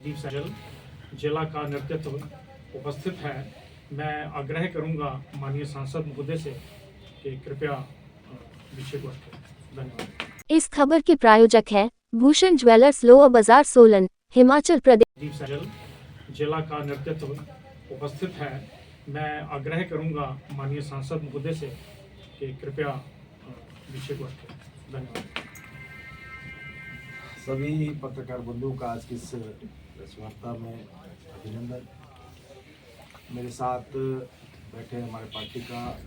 दीप सैजल जिला का नेतृत्व उपस्थित है। मैं आग्रह करूंगा माननीय सांसद महोदय से कि कृपया विषय को रखें। धन्यवाद। इस खबर के प्रायोजक है भूषण ज्वेलर्स, लोअर बाजार, सोलन, हिमाचल प्रदेश। दीप सैजल जिला का नेतृत्व उपस्थित है। मैं आग्रह करूंगा माननीय सांसद महोदय से कि कृपया विषय को रखें। धन्यवाद। सभी पत्रकार बंधुओं का आज की इस प्रेस वार्ता में अभिनंदन। मेरे साथ बैठे हमारे पार्टी का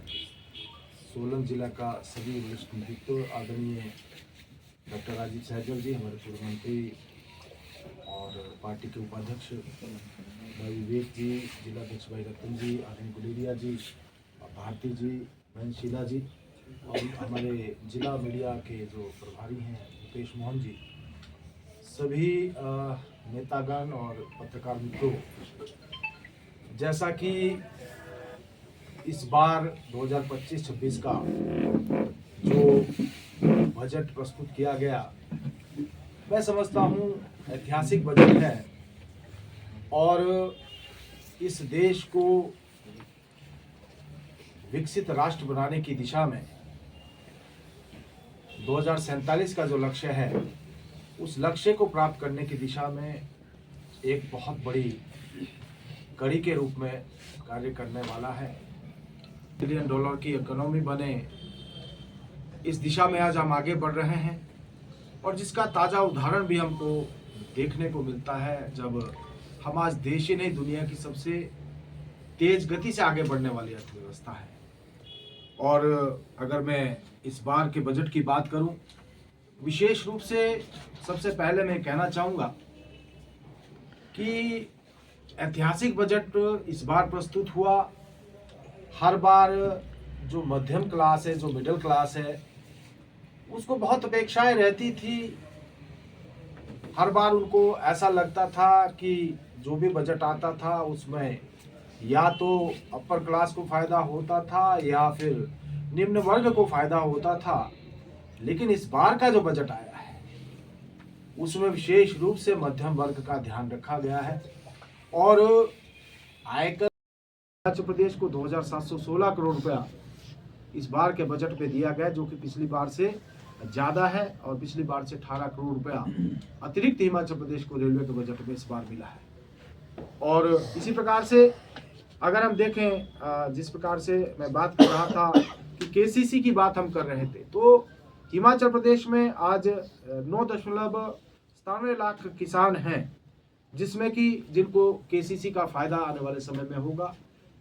सोलन जिला का सभी वरिष्ठ नेतृत्व, आदरणीय डॉक्टर राजीव सहजल जी, हमारे पूर्व मंत्री और पार्टी के उपाध्यक्ष भाई विवेक जी, जिलाध्यक्ष भाई रतन जी, आदरणीय गुलेरिया जी, भारती जी, बहन शीला जी, और हमारे जिला मीडिया के जो प्रभारी हैं मुकेश मोहन जी, सभी नेतागण और पत्रकार मित्रों, जैसा कि इस बार 2025-26 का जो बजट प्रस्तुत किया गया, मैं समझता हूँ ऐतिहासिक बजट है और इस देश को विकसित राष्ट्र बनाने की दिशा में 2047 का जो लक्ष्य है, उस लक्ष्य को प्राप्त करने की दिशा में एक बहुत बड़ी कड़ी के रूप में कार्य करने वाला है। $1 ट्रिलियन की इकोनॉमी बने, इस दिशा में आज हम आगे बढ़ रहे हैं और जिसका ताज़ा उदाहरण भी हमको देखने को मिलता है, जब हम आज देश ही नहीं दुनिया की सबसे तेज गति से आगे बढ़ने वाली अर्थव्यवस्था है। और अगर मैं इस बार के बजट की बात करूं, विशेष रूप से सबसे पहले मैं कहना चाहूँगा कि ऐतिहासिक बजट इस बार प्रस्तुत हुआ। हर बार जो मध्यम क्लास है, जो मिडिल क्लास है, उसको बहुत अपेक्षाएं रहती थी। हर बार उनको ऐसा लगता था कि जो भी बजट आता था उसमें या तो अपर क्लास को फ़ायदा होता था या फिर निम्न वर्ग को फ़ायदा होता था। लेकिन इस बार का जो बजट आया है उसमें विशेष रूप से मध्यम वर्ग का ध्यान रखा गया है और आयकर हिमाचल प्रदेश को 2716 करोड़ रुपया इस बार के बजट पे दिया गया, जो कि पिछली बार से ज़्यादा है और पिछली बार से 18 करोड़ रुपया अतिरिक्त हिमाचल प्रदेश को रेलवे के बजट में इस बार मिला है। और इसी प्रकार से अगर हम देखें, जिस प्रकार से मैं बात कर रहा था कि केसीसी की बात हम कर रहे थे, तो हिमाचल प्रदेश में आज 9.97 लाख किसान हैं, जिसमें कि जिनको केसीसी का फ़ायदा आने वाले समय में होगा।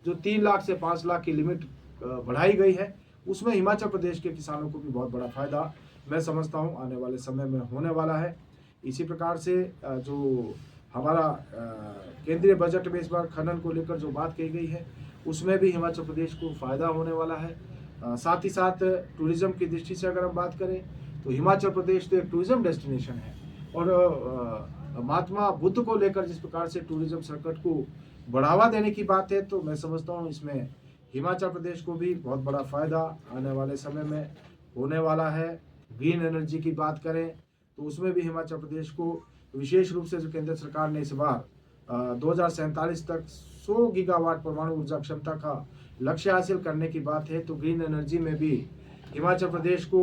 जो 3 लाख से 5 लाख की लिमिट बढ़ाई गई है, उसमें हिमाचल प्रदेश के किसानों को भी बहुत बड़ा फ़ायदा मैं समझता हूं आने वाले समय में होने वाला है। इसी प्रकार से जो हमारा केंद्रीय बजट में इस बार खनन को लेकर जो बात कही गई है, उसमें भी हिमाचल प्रदेश को फ़ायदा होने वाला है। साथ ही साथ टूरिज़्म की दृष्टि से अगर हम बात करें तो हिमाचल प्रदेश तो एक टूरिज़्म डेस्टिनेशन है और महात्मा बुद्ध को लेकर जिस प्रकार से टूरिज़्म सर्किट को बढ़ावा देने की बात है, तो मैं समझता हूँ इसमें हिमाचल प्रदेश को भी बहुत बड़ा फ़ायदा आने वाले समय में होने वाला है। ग्रीन एनर्जी की बात करें तो उसमें भी हिमाचल प्रदेश को विशेष रूप से जो केंद्र सरकार ने इस बार 2047 तक 100 गीगावाट परमाणु ऊर्जा क्षमता का लक्ष्य हासिल करने की बात है, तो ग्रीन एनर्जी में भी हिमाचल प्रदेश को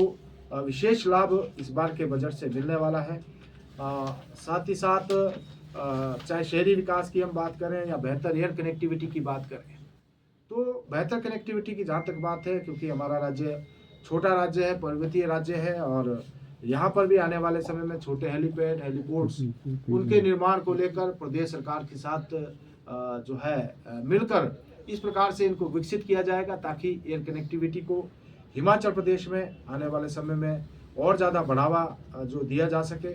विशेष लाभ इस बार के बजट से मिलने वाला है। साथ ही साथ चाहे शहरी विकास की हम बात करें या बेहतर एयर कनेक्टिविटी की बात करें, तो बेहतर कनेक्टिविटी की जहाँ तक बात है, क्योंकि हमारा राज्य छोटा राज्य है, पर्वतीय राज्य है और यहाँ पर भी आने वाले समय में छोटे हेलीपैड, हेलीपोर्ट्स, उनके निर्माण को लेकर प्रदेश सरकार के साथ जो है मिलकर इस प्रकार से इनको विकसित किया जाएगा, ताकि एयर कनेक्टिविटी को हिमाचल प्रदेश में आने वाले समय में और ज़्यादा बढ़ावा जो दिया जा सके।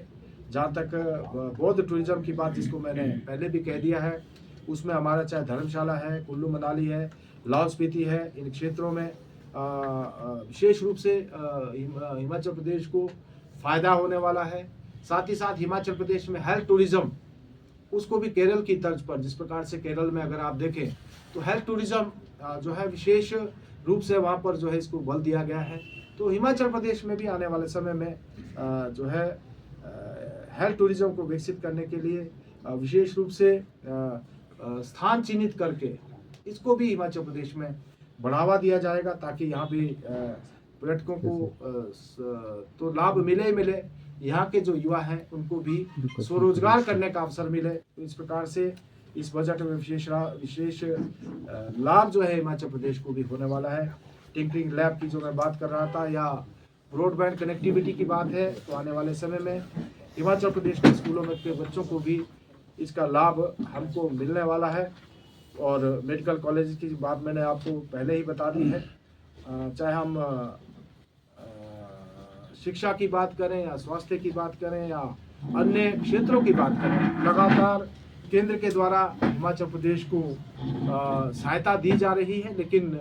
जहाँ तक बौद्ध टूरिज़्म की बात, जिसको मैंने पहले भी कह दिया है, उसमें हमारा चाहे धर्मशाला है, कुल्लू मनाली है, लाहौल स्पीति है, इन क्षेत्रों में विशेष रूप से हिमाचल प्रदेश को फ़ायदा होने वाला है। साथ ही साथ हिमाचल प्रदेश में हेल्थ टूरिज़्म, उसको भी केरल की तर्ज पर, जिस प्रकार से केरल में अगर आप देखें तो हेल्थ टूरिज़्म जो है विशेष रूप से वहाँ पर जो है इसको बल दिया गया है। तो हिमाचल प्रदेश में भी आने वाले समय में जो है हेल्थ टूरिज्म को विकसित करने के लिए विशेष रूप से स्थान चिन्हित करके इसको भी हिमाचल प्रदेश में बढ़ावा दिया जाएगा, ताकि यहाँ भी पर्यटकों को तो लाभ मिले ही मिले, यहाँ के जो युवा हैं उनको भी स्वरोजगार करने का अवसर मिले। तो इस प्रकार से इस बजट में विशेष लाभ जो है हिमाचल प्रदेश को भी होने वाला है। टिंकरिंग लैब की जो मैं बात कर रहा था, या ब्रॉडबैंड कनेक्टिविटी की बात है, तो आने वाले समय में हिमाचल प्रदेश के स्कूलों में के बच्चों को भी इसका लाभ हमको मिलने वाला है। और मेडिकल कॉलेज की बात मैंने आपको पहले ही बता दी है। चाहे हम शिक्षा की बात करें या स्वास्थ्य की बात करें या अन्य क्षेत्रों की बात करें, लगातार केंद्र के द्वारा हिमाचल प्रदेश को सहायता दी जा रही है। लेकिन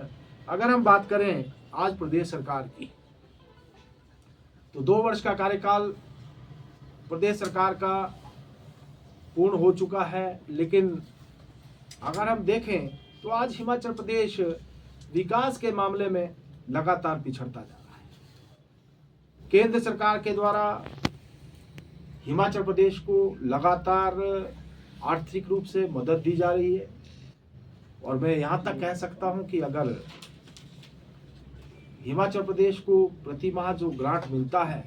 अगर हम बात करें आज प्रदेश सरकार की, तो 2 वर्ष का कार्यकाल प्रदेश सरकार का पूर्ण हो चुका है। लेकिन अगर हम देखें तो आज हिमाचल प्रदेश विकास के मामले में लगातार पिछड़ता जा रहा है। केंद्र सरकार के द्वारा हिमाचल प्रदेश को लगातार आर्थिक रूप से मदद दी जा रही है, और मैं यहां तक कह सकता हूं कि अगर हिमाचल प्रदेश को प्रति माह जो ग्रांट मिलता है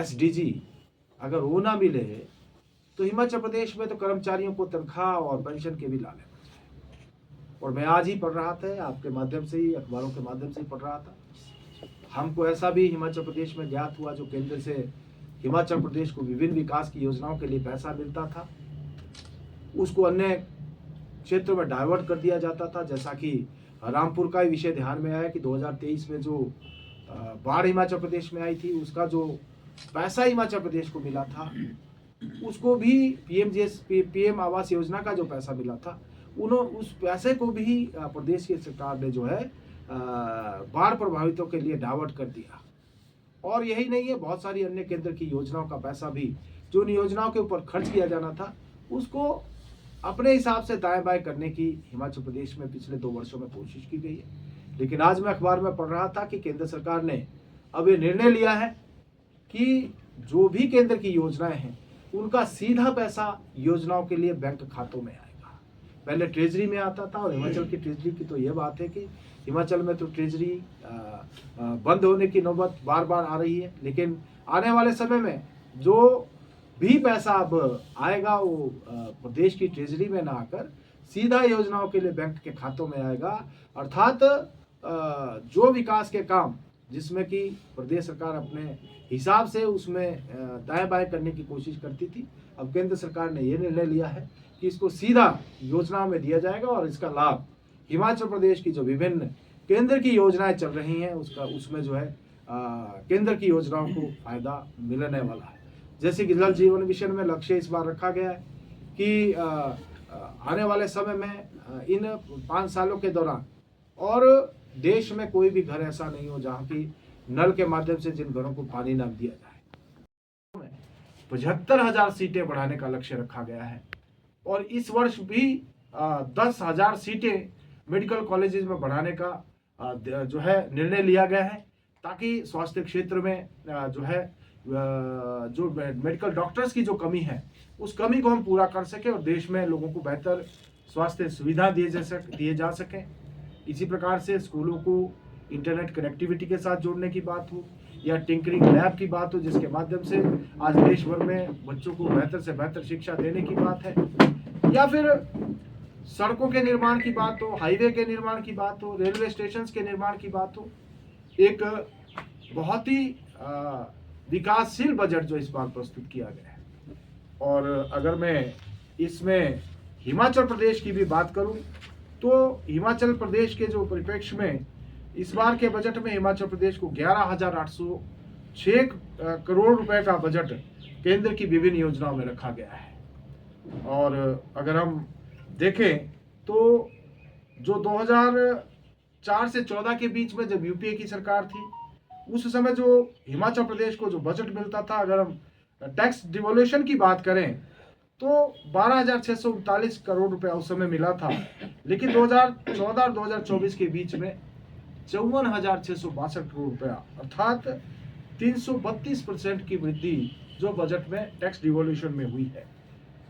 SDG, अगर वो ना मिले तो हिमाचल प्रदेश में तो कर्मचारियों को तनख्वाह और पेंशन के भी लाले पड़ जाए। और मैं आज ही पढ़ रहा था, आपके माध्यम से ही, अखबारों के माध्यम से ही पढ़ रहा था, हमको ऐसा भी हिमाचल प्रदेश में ज्ञात हुआ जो केंद्र से हिमाचल प्रदेश को विभिन्न विकास की योजनाओं के लिए पैसा मिलता था, उसको अन्य क्षेत्रों में डाइवर्ट कर दिया जाता था। जैसा कि रामपुर का ही विषय ध्यान में आया कि 2023 में जो बाढ़ हिमाचल प्रदेश में आई थी, उसका जो पैसा हिमाचल प्रदेश को मिला था, उसको भी पीएम आवास योजना का जो पैसा मिला था, उस पैसे को भी प्रदेश की सरकार ने जो है बाढ़ प्रभावितों के लिए डाइवर्ट कर दिया। और यही नहीं है, बहुत सारी अन्य केंद्र की योजनाओं का पैसा भी जो इन योजनाओं के ऊपर खर्च किया जाना था, उसको अपने हिसाब से दाएं बाएं करने की हिमाचल प्रदेश में पिछले 2 वर्षों में कोशिश की गई है। लेकिन आज मैं अखबार में पढ़ रहा था कि केंद्र सरकार ने अब ये निर्णय लिया है कि जो भी केंद्र की योजनाएं हैं उनका सीधा पैसा योजनाओं के लिए बैंक खातों में आएगा। पहले ट्रेजरी में आता था, और हिमाचल की ट्रेजरी की तो ये बात है कि हिमाचल में तो ट्रेजरी बंद होने की नौबत बार बार आ रही है। लेकिन आने वाले समय में जो भी पैसा अब आएगा वो प्रदेश की ट्रेजरी में ना आकर सीधा योजनाओं के लिए बैंक के खातों में आएगा। अर्थात जो विकास के काम जिसमें कि प्रदेश सरकार अपने हिसाब से उसमें दाएं बाएं करने की कोशिश करती थी, अब केंद्र सरकार ने यह निर्णय लिया है कि इसको सीधा योजनाओं में दिया जाएगा, और इसका लाभ हिमाचल प्रदेश की जो विभिन्न केंद्र की योजनाएं चल रही हैं उसमें जो है केंद्र की योजनाओं को फायदा मिलने वाला है। जैसे कि जल जीवन मिशन में लक्ष्य इस बार रखा गया है कि आने वाले समय में इन 5 सालों के दौरान और देश में कोई भी घर ऐसा नहीं हो जहाँ की नल के माध्यम से जिन घरों को पानी न दिया जाए। 75,000 सीटें बढ़ाने का लक्ष्य रखा गया है, और इस वर्ष भी 10,000 सीटें मेडिकल कॉलेजेस में बढ़ाने का जो है निर्णय लिया गया है, ताकि स्वास्थ्य क्षेत्र में जो है जो मेडिकल डॉक्टर्स की जो कमी है उस कमी को हम पूरा कर सकें और देश में लोगों को बेहतर स्वास्थ्य सुविधा दिए जा सकें। इसी प्रकार से स्कूलों को इंटरनेट कनेक्टिविटी के साथ जोड़ने की बात हो, या टिंकरिंग लैब की बात हो, जिसके माध्यम से आज देश भर में बच्चों को बेहतर से बेहतर शिक्षा देने की बात है, या फिर सड़कों के निर्माण की बात हो, हाईवे के निर्माण की बात हो, रेलवे स्टेशन के निर्माण की बात हो। एक बहुत ही विकासशील बजट जो इस बार प्रस्तुत किया गया है। और अगर मैं इसमें हिमाचल प्रदेश की भी बात करूं, तो हिमाचल प्रदेश के जो परिप्रेक्ष्य में इस बार के बजट में हिमाचल प्रदेश को 11,806 करोड़ रुपए का बजट केंद्र की विभिन्न योजनाओं में रखा गया है। और अगर हम देखें तो जो 2004 से 14 के बीच में जब यूपीए की सरकार थी, उस समय जो हिमाचल प्रदेश को जो बजट मिलता था, अगर हम टैक्स डिवोल्यूशन की बात करें तो 12,639 करोड़ रुपए उस समय मिला था। लेकिन 2014 और 2024 के बीच में 54,662 करोड़ रुपया, अर्थात 332% की वृद्धि जो बजट में टैक्स डिवोल्यूशन में हुई है।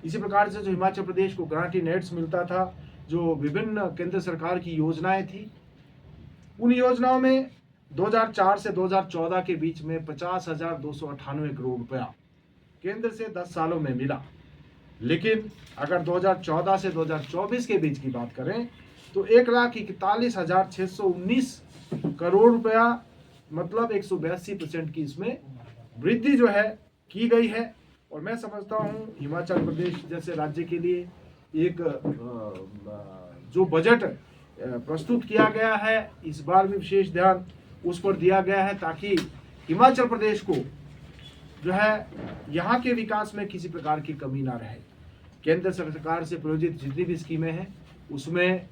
इसी प्रकार से जो हिमाचल प्रदेश को ग्रांटी नेट्स मिलता था, जो विभिन्न केंद्र सरकार की योजनाएं थी, उन योजनाओं में 2004 से 2014 के बीच में 50,298 करोड़ रुपया केंद्र से 10 सालों में मिला। लेकिन अगर 2014 से 2024 के बीच की बात करें तो 1,41,619 करोड़ रुपया, मतलब 182% की इसमें वृद्धि जो है की गई है। और मैं समझता हूँ हिमाचल प्रदेश जैसे राज्य के लिए एक जो बजट प्रस्तुत किया गया है, इस बार भी विशेष ध्यान उस पर दिया गया है ताकि हिमाचल प्रदेश को जो है यहाँ के विकास में किसी प्रकार की कमी ना रहे। केंद्र सरकार से प्रायोजित जितनी भी स्कीमें हैं उसमें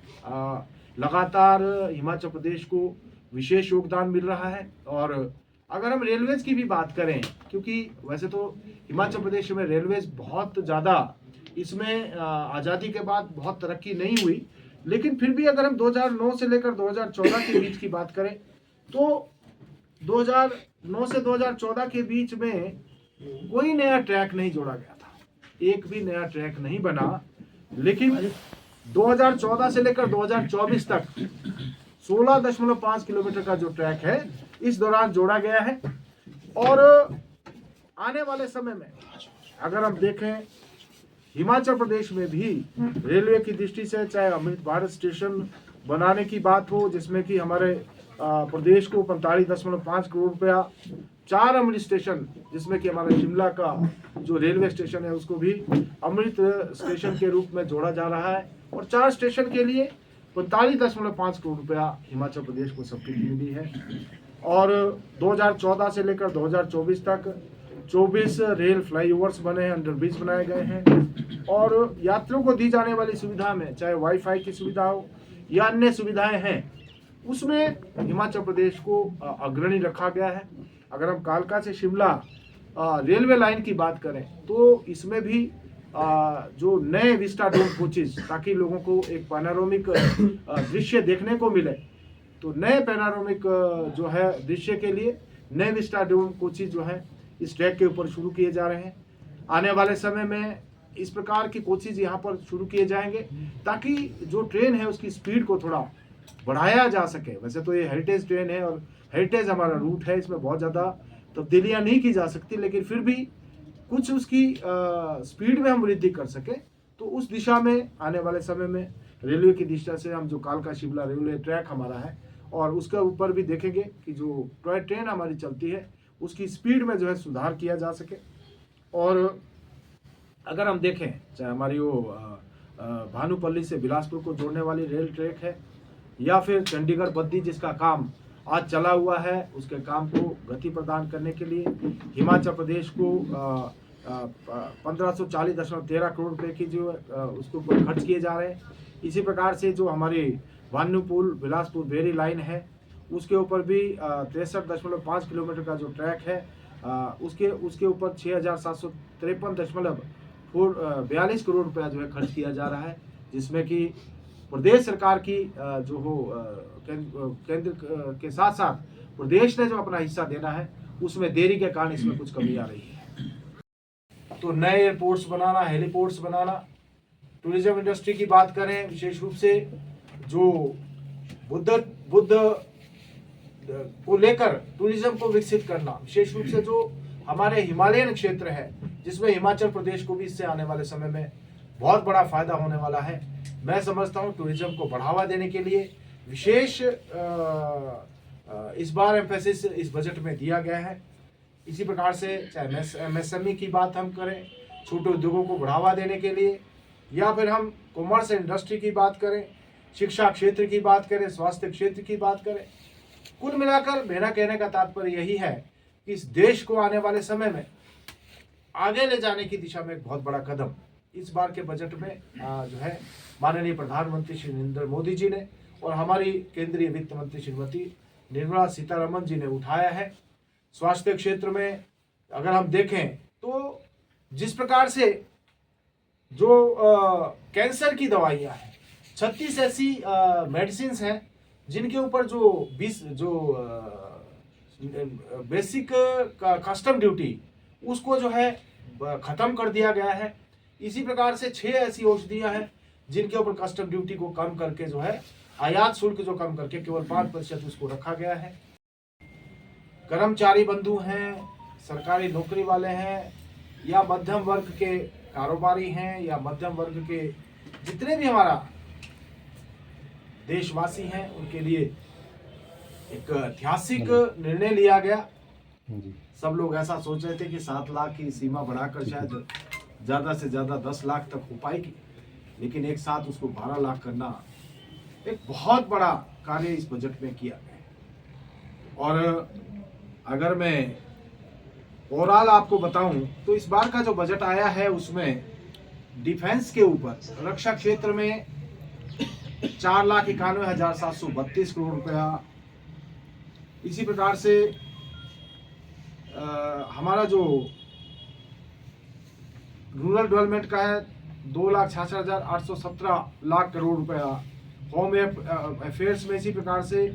लगातार हिमाचल प्रदेश को विशेष योगदान मिल रहा है। और अगर हम रेलवेज की भी बात करें, क्योंकि वैसे तो हिमाचल प्रदेश में रेलवेज बहुत ज़्यादा इसमें आज़ादी के बाद बहुत तरक्की नहीं हुई, लेकिन फिर भी अगर हम 2009 से लेकर 2014 के बीच की बात करें तो 2009 से 2014 के बीच में कोई नया ट्रैक नहीं जोड़ा गया था, एक भी नया ट्रैक नहीं बना। लेकिन 2014 से लेकर 2024 तक 16.5 किलोमीटर का जो ट्रैक है इस दौरान जोड़ा गया है। और आने वाले समय में अगर हम देखें हिमाचल प्रदेश में भी रेलवे की दृष्टि से, चाहे अमृत भारत स्टेशन बनाने की बात हो जिसमें कि हमारे प्रदेश को 45.5 करोड़ रुपया, 4 अमृत स्टेशन जिसमें कि हमारा शिमला का जो रेलवे स्टेशन है उसको भी अमृत स्टेशन के रूप में जोड़ा जा रहा है, और 4 स्टेशन के लिए 45.5 करोड़ रुपया हिमाचल प्रदेश को सब्सिडी मिली है। और 2014 से लेकर 2024 तक 24 रेल फ्लाईओवर्स बने हैं, अंडरब्रिज बनाए गए हैं। और यात्रियों को दी जाने वाली सुविधा में चाहे वाईफाई की सुविधा हो या अन्य सुविधाएं हैं, उसमें हिमाचल प्रदेश को अग्रणी रखा गया है। अगर हम कालका से शिमला रेलवे लाइन की बात करें तो इसमें भी जो नए विस्टा डोम कोचेज, ताकि लोगों को एक पैनोरामिक दृश्य देखने को मिले, तो नए पैनोरामिक जो है दृश्य के लिए नए विस्टा डोम कोचेज जो है इस ट्रैक के ऊपर शुरू किए जा रहे हैं। आने वाले समय में इस प्रकार की कोचेज यहाँ पर शुरू किए जाएंगे ताकि जो ट्रेन है उसकी स्पीड को थोड़ा बढ़ाया जा सके। वैसे तो ये हेरिटेज ट्रेन है और हेरिटेज हमारा रूट है, इसमें बहुत ज़्यादा तब्दीलियाँ नहीं की जा सकती, लेकिन फिर भी कुछ उसकी स्पीड में हम वृद्धि कर सके, तो उस दिशा में आने वाले समय में रेलवे की दिशा से हम जो कालका शिमला रेलवे ट्रैक हमारा है और उसके ऊपर भी देखेंगे कि जो टॉय ट्रेन हमारी चलती है उसकी स्पीड में जो है सुधार किया जा सके। और अगर हम देखें चाहे हमारी वो भानुपल्ली से बिलासपुर को जोड़ने वाली रेल ट्रैक है, या फिर चंडीगढ़ बद्दी जिसका काम आज चला हुआ है, उसके काम को गति प्रदान करने के लिए हिमाचल प्रदेश को 1540.13 करोड़ रुपए की जो उसके ऊपर खर्च किए जा रहे हैं। इसी प्रकार से जो हमारी भानुपुल बिलासपुर बेरी लाइन है उसके ऊपर भी 63.5 किलोमीटर का जो ट्रैक है उसके ऊपर 6,753.42 करोड़ रुपया जो है खर्च किया जा रहा है, जिसमें कि प्रदेश सरकार की जो हो केंद्र के साथ साथ प्रदेश ने जो अपना हिस्सा देना है उसमें देरी के कारण इसमें कुछ कमी आ रही है। तो नए एयरपोर्ट्स बनाना, हेलीपोर्ट्स बनाना, टूरिज्म इंडस्ट्री की बात करें, विशेष रूप से जो बुद्ध को लेकर टूरिज्म को विकसित करना, विशेष रूप से जो हमारे हिमालयन क्षेत्र है जिसमें हिमाचल प्रदेश को भी इससे आने वाले समय में बहुत बड़ा फायदा होने वाला है। मैं समझता हूँ टूरिज्म को बढ़ावा देने के लिए विशेष इस बार एम्फेसिस इस बजट में दिया गया है। इसी प्रकार से चाहे एमएसएमई की बात हम करें, छोटे उद्योगों को बढ़ावा देने के लिए, या फिर हम कॉमर्स इंडस्ट्री की बात करें, शिक्षा क्षेत्र की बात करें, स्वास्थ्य क्षेत्र की बात करें, कुल मिलाकर मेरा कहने का तात्पर्य यही है कि इस देश को आने वाले समय में आगे ले जाने की दिशा में एक बहुत बड़ा कदम इस बार के बजट में जो है माननीय प्रधानमंत्री श्री नरेंद्र मोदी जी ने और हमारी केंद्रीय वित्त मंत्री श्रीमती निर्मला सीतारमण जी ने उठाया है। स्वास्थ्य क्षेत्र में अगर हम देखें तो जिस प्रकार से जो कैंसर की दवाइयाँ हैं, 36 ऐसी मेडिसिन हैं जिनके ऊपर जो बेसिक कस्टम ड्यूटी उसको जो है ख़त्म कर दिया गया है। इसी प्रकार से 6 ऐसी औषधियाँ हैं जिनके ऊपर कस्टम ड्यूटी को कम करके जो है आयात शुल्क जो कम करके केवल 5% उसको रखा गया है। कर्मचारी बंधु हैं, सरकारी नौकरी वाले हैं, या मध्यम वर्ग के कारोबारी हैं, या मध्यम वर्ग के जितने भी हमारा देशवासी हैं, उनके लिए एक ऐतिहासिक निर्णय लिया गया। सब लोग ऐसा सोच रहे थे कि 7 लाख की सीमा बढ़ाकर शायद ज़्यादा से ज़्यादा 10 लाख तक हो पाएगी, लेकिन एक साथ उसको 12 लाख करना एक बहुत बड़ा कार्य इस बजट में किया गया। और अगर मैं ओवरऑल आपको बताऊं तो इस बार का जो बजट आया है उसमें डिफेंस के ऊपर रक्षा क्षेत्र में 4,91,732 करोड़ रुपया, इसी प्रकार से हमारा जो रूरल डेवलपमेंट का है 2,66,817 करोड़ रुपया, होम अफेयर्स में इसी प्रकार से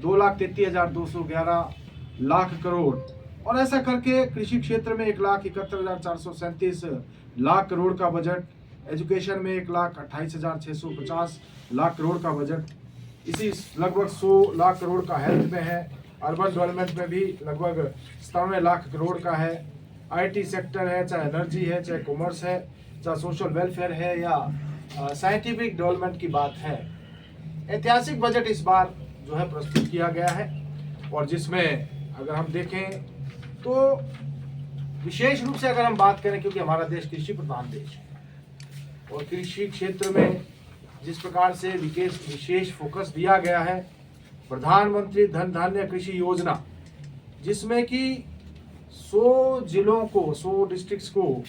2,33,211 करोड़, और ऐसा करके कृषि क्षेत्र में 1,71,437 करोड़ का बजट, एजुकेशन में 1,28,650 करोड़ का बजट, इसी लगभग 100 लाख करोड़ का हेल्थ में है, अर्बन डेवलपमेंट में भी लगभग 97 लाख करोड़ का है, आईटी सेक्टर है, चाहे एनर्जी है, चाहे कॉमर्स है, चाहे सोशल वेलफेयर है, या साइंटिफिक डेवलपमेंट की बात है। ऐतिहासिक बजट इस बार जो है प्रस्तुत किया गया है, और जिसमें अगर हम देखें तो विशेष रूप से अगर हम बात करें, क्योंकि हमारा देश कृषि प्रधान देश है और कृषि क्षेत्र में जिस प्रकार से विशेष फोकस दिया गया है, प्रधानमंत्री धन धान्य कृषि योजना, जिसमें कि 100 जिलों को, 100 डिस्ट्रिक्ट्स को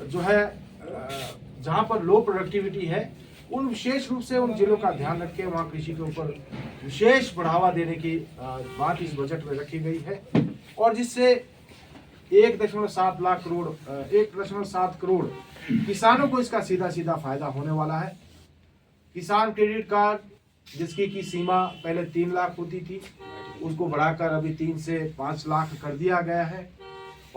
जो है जहां पर लो प्रोडक्टिविटी है, उन विशेष रूप से उन जिलों का ध्यान रख के वहाँ कृषि के ऊपर विशेष बढ़ावा देने की बात इस बजट में रखी गई है, और जिससे 1.7 करोड़ किसानों को इसका सीधा सीधा फायदा होने वाला है। किसान क्रेडिट कार्ड जिसकी की सीमा पहले 3 लाख होती थी, उसको बढ़ाकर अभी 3 से 5 लाख कर दिया गया है,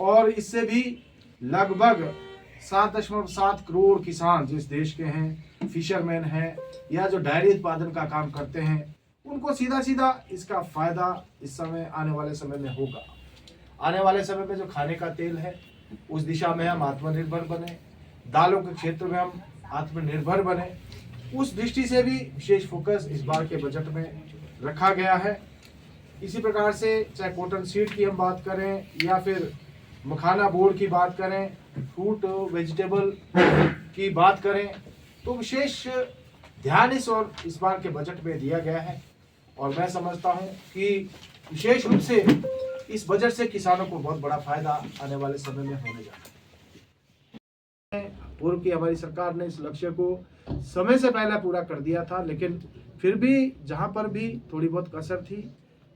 और इससे भी लगभग 7.7 करोड़ किसान जिस देश के हैं, फिशरमैन हैं, या जो डेयरी उत्पादन का काम करते हैं, उनको सीधा सीधा इसका फायदा इस समय आने वाले समय में होगा। आने वाले समय में जो खाने का तेल है उस दिशा में हम आत्मनिर्भर बने, दालों के क्षेत्र में हम आत्मनिर्भर बने, उस दृष्टि से भी विशेष फोकस इस बार के बजट में रखा गया है। इसी प्रकार से चाहे कॉटन सीड की हम बात करें, या फिर मखाना बोर्ड की बात करें, फ्रूट वेजिटेबल की बात करें, तो विशेष ध्यान इस बार के बजट में दिया गया है, और मैं समझता हूं कि विशेष रूप से इस बजट से किसानों को बहुत बड़ा फायदा आने वाले समय में होने जा रहा है। पूर्व की हमारी सरकार ने इस लक्ष्य को समय से पहले पूरा कर दिया था, लेकिन फिर भी जहां पर भी थोड़ी बहुत कसर थी,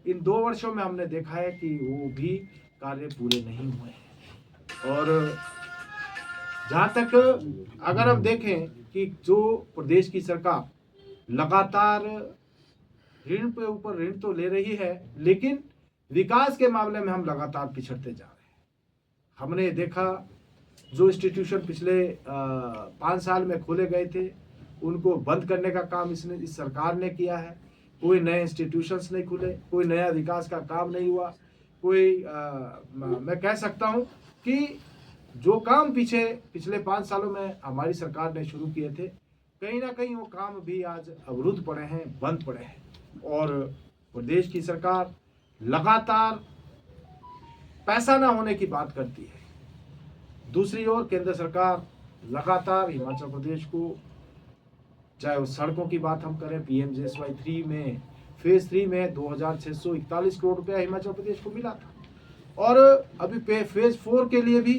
इन 2 वर्षों में हमने देखा है कि वो भी कार्य पूरे नहीं हुए हैं। और जहाँ तक अगर हम देखें कि जो प्रदेश की सरकार लगातार ऋण पे ऊपर ऋण तो ले रही है, लेकिन विकास के मामले में हम लगातार पिछड़ते जा रहे हैं। हमने देखा जो इंस्टीट्यूशन पिछले 5 साल में खोले गए थे, उनको बंद करने का काम इस सरकार ने किया है। कोई नए इंस्टीट्यूशंस नहीं खुले, कोई नया विकास का काम नहीं हुआ, कोई मैं कह सकता हूं कि जो काम पिछले 5 सालों में हमारी सरकार ने शुरू किए थे, कहीं ना कहीं वो काम भी आज अवरुद्ध पड़े हैं, बंद पड़े हैं। और प्रदेश की सरकार लगातार पैसा ना होने की बात करती है। दूसरी ओर केंद्र सरकार लगातार हिमाचल प्रदेश को, चाहे उस सड़कों की बात हम करें, PMJSY 3 में फेज 3 में 2,641 करोड़ रुपया हिमाचल प्रदेश को मिला था, और अभी फेज 4 के लिए भी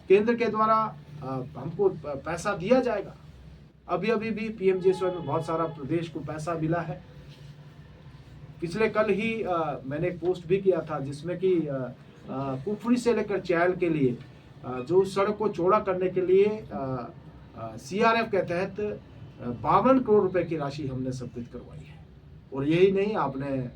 केंद्र के द्वारा हमको पैसा दिया जाएगा। अभी भी PMJSY में बहुत सारा प्रदेश को पैसा मिला है। पिछले कल ही मैंने एक पोस्ट भी किया था जिसमें कि कुफरी से लेकर चैल के लिए जो सड़क को चौड़ा करने के लिए CRF के तहत 52 करोड़ रुपए की राशि हमने स्वीकृत करवाई है। और यही नहीं, आपने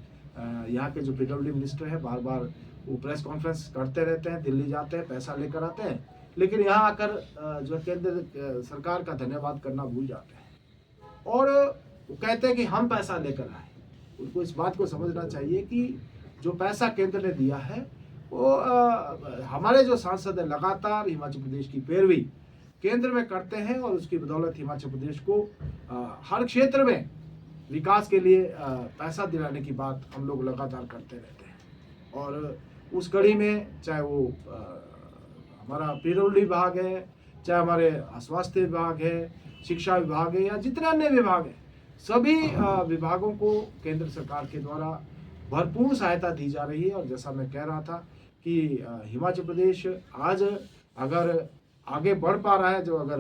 यहाँ के जो PWD मिनिस्टर है बार बार वो प्रेस कॉन्फ्रेंस करते रहते हैं, दिल्ली जाते हैं, पैसा लेकर आते हैं, लेकिन यहाँ आकर जो केंद्र सरकार का धन्यवाद करना भूल जाते हैं और वो कहते हैं कि हम पैसा लेकर आए। उनको इस बात को समझना चाहिए कि जो पैसा केंद्र ने दिया है वो हमारे जो सांसद हैं लगातार हिमाचल प्रदेश की पैरवी केंद्र में करते हैं और उसकी बदौलत हिमाचल प्रदेश को हर क्षेत्र में विकास के लिए पैसा दिलाने की बात हम लोग लगातार करते रहते हैं। और उस कड़ी में चाहे वो हमारा पीडब्ल्यूडी विभाग है, चाहे हमारे स्वास्थ्य विभाग है, शिक्षा विभाग है या जितने अन्य विभाग हैं, सभी विभागों को केंद्र सरकार के द्वारा भरपूर सहायता दी जा रही है। और जैसा मैं कह रहा था कि हिमाचल प्रदेश आज अगर आगे बढ़ पा रहा है, जो अगर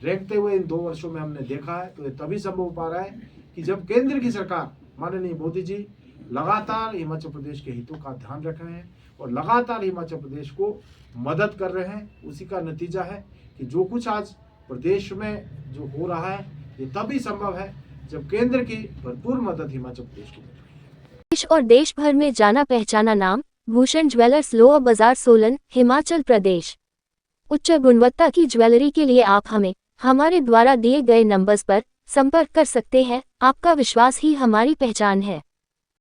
देखते हुए इन 2 वर्षों में हमने देखा है, तो ये तभी संभव हो पा रहा है कि जब केंद्र की सरकार माननीय मोदी जी लगातार हिमाचल प्रदेश के हितों का ध्यान रख रहे हैं और लगातार हिमाचल प्रदेश को मदद कर रहे हैं। उसी का नतीजा है कि जो कुछ आज प्रदेश में जो हो रहा है ये तभी संभव है जब केंद्र की भरपूर मदद हिमाचल प्रदेश को मिल रही है। देश और देश भर में जाना पहचाना नाम भूषण ज्वेलर्स लोअर बाजार सोलन, हिमाचल प्रदेश। उच्च गुणवत्ता की ज्वेलरी के लिए आप हमें हमारे द्वारा दिए गए नंबर्स पर संपर्क कर सकते हैं। आपका विश्वास ही हमारी पहचान है।